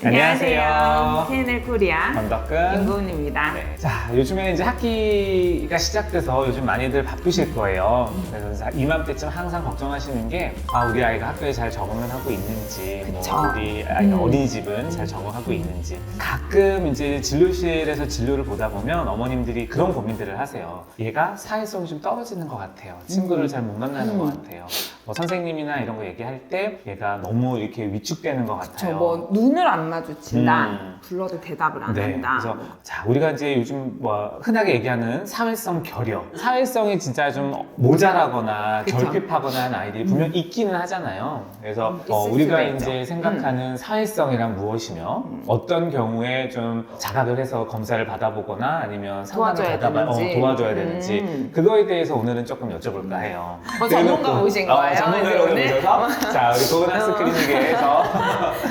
안녕하세요. KNL 코리아 권덕근 윤고은입니다. 네. 자, 요즘에 이제 학기가 시작돼서 요즘 많이들 바쁘실 거예요. 그래서 이맘때쯤 항상 걱정하시는 게 우리 아이가 학교에 잘 적응을 하고 있는지, 그쵸. 우리 아이가 어린이집은 잘 적응하고 있는지. 가끔 이제 진료실에서 진료를 보다 보면 어머님들이 그런 고민들을 하세요. 얘가 사회성이 좀 떨어지는 것 같아요. 친구를 잘 못 만나는 것 같아요. 뭐 선생님이나 이런 거 얘기할 때 얘가 너무 이렇게 위축되는 것 같아요. 뭐 눈을 안 마주친다. 불러도 대답을 안 한다. 그래서 자, 우리가 이제 요즘 뭐 흔하게 얘기하는 사회성 결여, 사회성이 진짜 좀 모자라거나 그쵸. 결핍하거나 하는 아이들이 분명 있기는 하잖아요. 그래서 있을 우리가 수가 이제 있죠. 생각하는 사회성이란 무엇이며 어떤 경우에 좀 자각을 해서 검사를 받아보거나 아니면 상담을 도와줘야 되는지. 도와줘야 되는지 그거에 대해서 오늘은 조금 여쭤볼까 해요. 전문가 모신 거예요? 전문가를 이제 오늘? 모셔서 자, 우리 고은학습 클리닉에서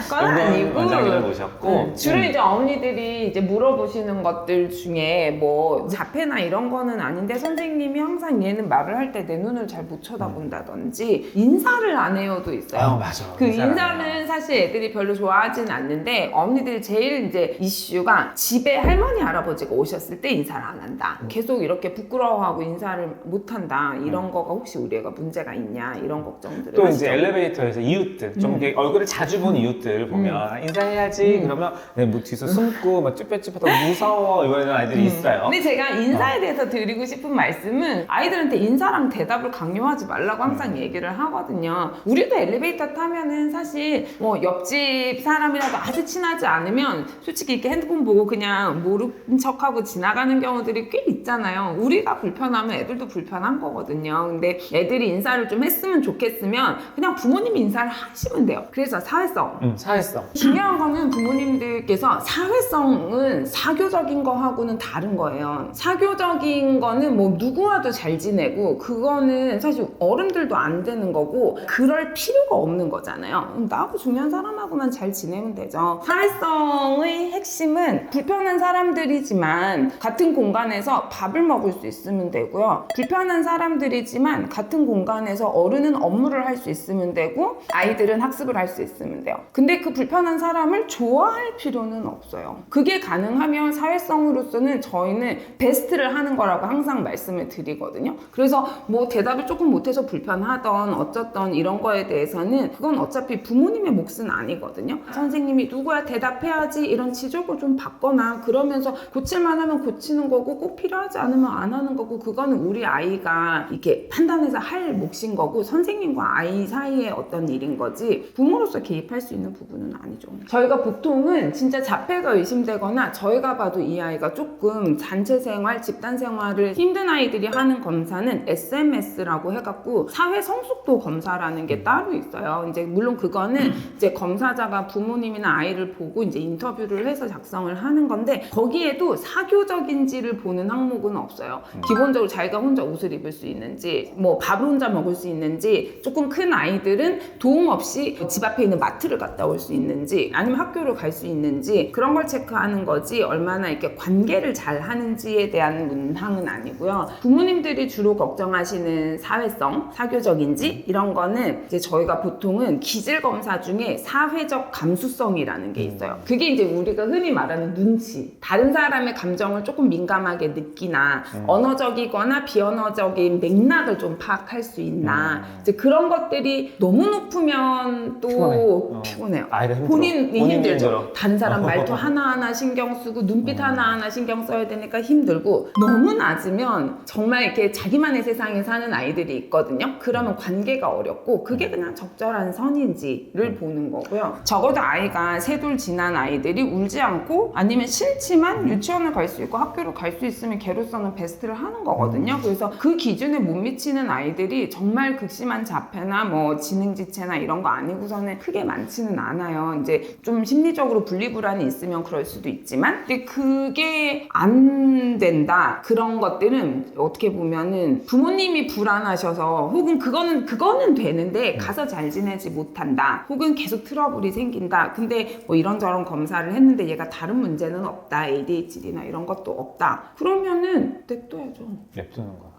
그건 아니고 원장님을 모셨고 주로 이제 어머니들이 이제 물어보시는 것들 중에 뭐 자폐나 이런 거는 아닌데 선생님이 항상 얘는 말을 할 때 내 눈을 잘 못 쳐다본다든지 인사를 안 해요도 있어요. 맞아. 그 인사를 안 인사는 해요. 사실 애들이 별로 좋아하진 않는데 어머니들이 제일 이제 이슈가 집에 할머니 할아버지가 오셨을 때 인사를 안 한다. 계속 이렇게 부끄러워하고 인사를 못 한다. 이런 거가 혹시 우리 애가 문제가 있냐 이런 걱정들을 또 하시죠. 이제 엘리베이터에서 이웃들 좀 이렇게 얼굴을 자주 본 이웃들 보면 인사해야지 그러면 뭐 뒤에서 숨고 막 쭈뼛쭈뼛하고 무서워 이러는 아이들이 있어요. 근데 제가 인사에 대해서 드리고 싶은 말씀은 아이들한테 인사랑 대답을 강요하지 말라고 항상 얘기를 하거든요. 우리도 엘리베이터 타면은 사실 뭐 옆집 사람이라도 아주 친하지 않으면 솔직히 이렇게 핸드폰 보고 그냥 모르는 척하고 지나가는 경우들이 꽤 있잖아요. 우리가 불편하면 애들도 불편한 거거든요. 근데 애들이 인사를 좀 했으면 좋겠으면 그냥 부모님이 인사를 하시면 돼요. 그래서 사회성. 사회성. 중요한 거는 부모님들께서 사회성은 사교적인 거하고는 다른 거예요. 사교적인 거는 뭐 누구와도 잘 지내고 그거는 사실 어른들도 안 되는 거고 그럴 필요가 없는 거잖아요. 나하고 중요한 사람하고만 잘 지내면 되죠. 사회성의 핵심은 불편한 사람들이지만 같은 공간에서 밥을 먹을 수 있으면 되고요. 불편한 사람들이지만 같은 공간에서 어른은 업무를 할 수 있으면 되고 아이들은 학습을 할 수 있으면 돼요. 근데 그 불편한 사람을 좋아할 필요는 없어요. 그게 가능하면 사회성으로서는 저희는 베스트를 하는 거라고 항상 말씀을 드리거든요. 그래서 뭐 대답을 조금 못해서 불편하던 어쩌던 이런 거에 대해서는 그건 어차피 부모님의 몫은 아니거든요. 선생님이 누구야 대답해야지 이런 지적을 좀 받거나 그러면서 고칠만 하면 고치는 거고 꼭 필요하지 않으면 안 하는 거고 그거는 우리 아이가 이렇게 판단해서 할 몫인 거고 선생님과 아이 사이의 어떤 일인 거지 부모로서 개입할 수 있는 부분은 아니죠. 저희가 보통은 진짜 자폐가 의심되거나 저희가 봐도 이 아이가 조금 단체 생활, 집단 생활을 힘든 아이들이 하는 검사는 SMS라고 해갖고 사회 성숙도 검사라는 게 따로 있어요. 이제 물론 그거는 이제 검사자가 부모님이나 아이를 보고 이제 인터뷰를 해서 작성을 하는 건데 거기에도 사교적인지를 보는 항목은 없어요. 기본적으로 자기가 혼자 옷을 입을 수 있는지, 뭐 밥을 혼자 먹을 수 있는지, 조금 큰 아이들은 도움 없이 집 앞에 있는 마트를 갔다 올 수 있는지, 아니면 학교를 갈 수 있는지 그런 걸 체크하는 거지 얼마나 이렇게 관계를 잘 하는지에 대한 문항은 아니고요. 부모님들이 주로 걱정하시는 사회성, 사교적인지 이런 거는 이제 저희가 보통은 기질 검사 중에 사회적 감수성이라는 게 있어요. 그게 이제 우리가 흔히 말하는 눈치, 다른 사람의 감정을 조금 민감하게 느끼나 언어적이거나 비언어적인 맥락을 좀 파악할 수 있나 이제 그런 것들이 너무 높으면 또 피곤해요. 아이가 힘들어. 본인이 힘들죠. 힘들어. 다른 사람 말투 하나하나 신경 쓰고 눈빛 하나하나 신경 써야 되니까 힘들고 너무 낮으면 정말 이렇게 자기만의 세상에 사는 아이들이 있거든요. 그러면 관계가 어렵고 그게 그냥 적절한 선인지를 보는 거고요. 적어도 아이가 세돌 지난 아이들이 울지 않고 아니면 싫지만 유치원을 갈 수 있고 학교를 갈 수 있으면 걔로서는 베스트를 하는 거거든요. 그래서 그 기준에 못 미치는 아이들이 정말 극심한 자폐나 뭐 지능지체나 이런 거 아니고서는 크게 많지는 않아요. 이제 좀 심리적으로 분리불안이 있으면 그럴 수도 있지만 근데 그게 안 된다. 그런 것들은 어떻게 보면은 부모님이 불안하셔서 혹은 그거는 되는데 가서 잘 지내지 못한다. 혹은 계속 트러블이 생긴다. 근데 뭐 이런저런 검사를 했는데 얘가 다른 문제는 없다. ADHD나 이런 것도 없다. 그러면은 냅둬야죠. 냅두는 거.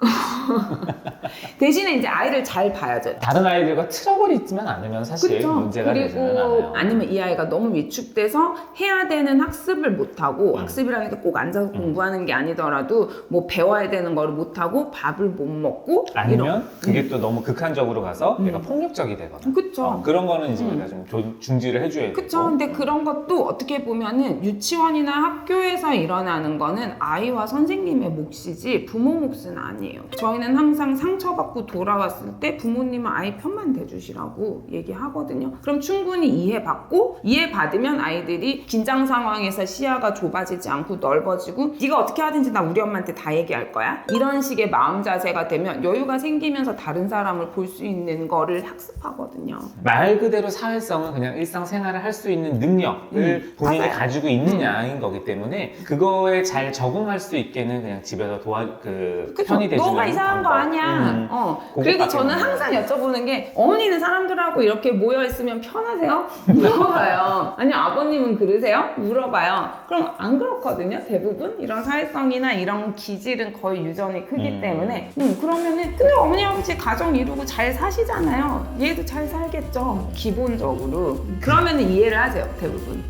대신에 이제 아이를 잘 봐야죠. 다른 아이들과 트러블이 있지만 않으면 사실 그쵸? 문제가 되지는 그리고 않아요. 아니면 이 아이가 너무 위축돼서 해야 되는 학습을 못하고 음. 학습이라는 게 꼭 앉아서 공부하는 게 아니더라도 뭐 배워야 되는 거를 못하고 밥을 못 먹고 아니면 그게 또 너무 극한적으로 가서 얘가 폭력적이 되거나 그쵸. 그런 거는 이제 우리가 좀 중지를 해줘야 되고 그쵸. 근데 그런 것도 어떻게 보면은 유치원이나 학교에서 일어나는 거는 아이와 선생님의 몫이지 부모 몫은 아니에요. 저희는 항상 상처받고 돌아왔을 때 부모님은 아이 편만 대주시라고 얘기하거든요. 그럼 충분히 이해받고 이해받으면 아이들이 긴장 상황에서 시야가 좁아지지 않고 넓어지고 네가 어떻게 하든지 나 우리 엄마한테 다 얘기할 거야. 이런 식의 마음 자세가 되면 여유가 생기면서 다른 사람을 볼 수 있는 거를 학습하거든요. 말 그대로 사회성은 그냥 일상생활을 할 수 있는 능력을 본인이 맞아요. 가지고 있느냐인 거기 때문에 그거에 잘 적응할 수 있게는 그냥 집에서 그쵸? 편히 대주는 너가 이상한 거 방법. 아니야. 그리고 그것밖에 저는 없는 항상 여쭤보는 게 어머니는 사람들하고 이렇게 모여 있으면 편하세요? 물어봐요. 아니 아버님은 그러세요? 물어봐요. 그럼 안 그렇거든요. 대부분 이런 사회성이나 이런 기질은 거의 유전이 크기 때문에 그러면은 근데 어머니 아버지 가정 이루고 잘 사시잖아요. 얘도 잘 살겠죠. 기본적으로. 그러면은 이해를 하세요. 대부분.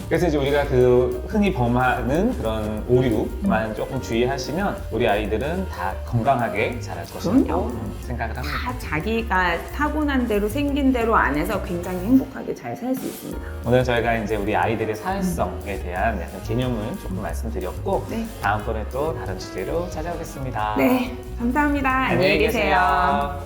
그래서 이제 우리가 그 흔히 범하는 그런 오류만 조금 주의하시면 우리 아이들은 다 건강하게 자랄 것이라고 그럼요. 생각을 합니다. 다 자기가 타고난 대로 생긴 대로 안에서 굉장히 행복하게 잘 살 수 있습니다. 오늘 저희가 이제 우리 아이들의 사회성에 대한 약간 개념을 조금 말씀드렸고 네. 다음번에 또 다른 주제로 찾아오겠습니다. 네, 감사합니다. 안녕히 계세요.